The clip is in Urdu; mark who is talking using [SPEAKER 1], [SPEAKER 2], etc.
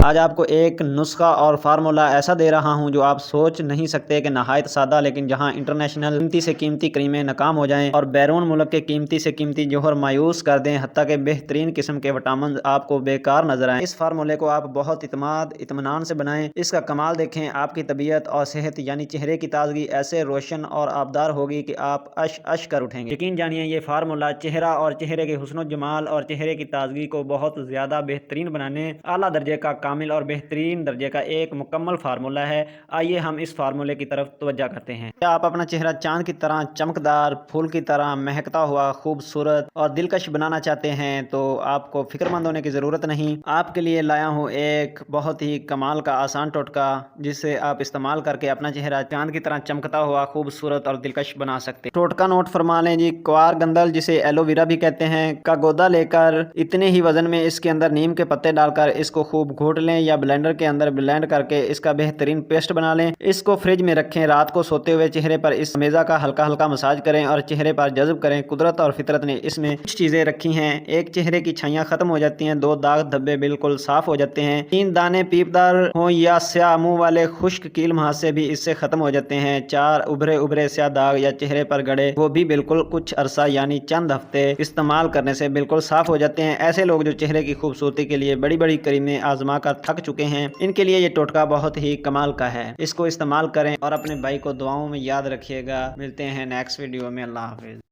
[SPEAKER 1] آج آپ کو ایک نسخہ اور فارمولا ایسا دے رہا ہوں جو آپ سوچ نہیں سکتے کہ نہایت سادہ، لیکن جہاں انٹرنیشنل قیمتی سے قیمتی کریمیں ناکام ہو جائیں اور بیرون ملک کے قیمتی سے قیمتی جوہر مایوس کر دیں، حتیٰ کہ بہترین قسم کے وٹامن آپ کو بیکار نظر آئیں، اس فارمولے کو آپ بہت اطمینان سے بنائیں۔ اس کا کمال دیکھیں، آپ کی طبیعت اور صحت یعنی چہرے کی تازگی ایسے روشن اور آبدار ہوگی کہ آپ اش کر اٹھیں گے۔ یقین جانیے یہ فارمولا چہرہ اور چہرے کے حسن و جمال اور چہرے کی تازگی کو بہت زیادہ بہترین بنانے، اعلیٰ درجے کا کامل اور بہترین درجے کا ایک مکمل فارمولا ہے۔ آئیے ہم اس فارمولے کی طرف توجہ کرتے ہیں۔ کیا آپ اپنا چہرہ چاند کی طرح چمکدار، پھول کی طرح مہکتا ہوا، خوبصورت اور دلکش بنانا چاہتے ہیں؟ تو آپ کو فکر مند ہونے کی ضرورت نہیں۔ آپ کے لیے لایا ہوں ایک بہت ہی کمال کا آسان ٹوٹکا، جسے آپ استعمال کر کے اپنا چہرہ چاند کی طرح چمکتا ہوا، خوبصورت اور دلکش بنا سکتے ہیں۔ ٹوٹکا نوٹ فرما لیں جی۔ کوار گندل، جسے ایلو ویرا بھی کہتے ہیں، کا گودا لے کر اتنے ہی وزن میں اس کے اندر نیم کے پتے ڈال کر اس کو خوب گھوٹ لیں یا بلینڈر کے اندر بلینڈ کر کے اس کا بہترین پیسٹ بنا لیں۔ اس کو فریج میں رکھیں۔ رات کو سوتے ہوئے چہرے پر اس میزہ کا ہلکا ہلکا مساج کریں اور چہرے پر جذب کریں۔ قدرت اور فطرت نے اس میں کچھ چیزیں رکھی ہیں۔ ایک، چہرے کی چھائیاں ختم ہو جاتی ہیں۔ 2، داغ دھبے بالکل صاف ہو جاتے ہیں۔ 3، دانے پیپدار ہوں یا سیاہ منہ والے خشک کیل مہاسے بھی اس سے ختم ہو جاتے ہیں۔ 4، ابھرے سیاہ داغ یا چہرے پر گڑے، وہ بھی بالکل کچھ عرصہ یعنی چند ہفتے استعمال کرنے سے بالکل صاف ہو جاتے ہیں۔ ایسے لوگ جو چہرے کی خوبصورتی کے لیے بڑی بڑی کریمیں آزما کر تھک چکے ہیں، ان کے لیے یہ ٹوٹکا بہت ہی کمال کا ہے۔ اس کو استعمال کریں اور اپنے بھائی کو دعاؤں میں یاد رکھیے گا۔ ملتے ہیں نیکسٹ ویڈیو میں۔ اللہ حافظ۔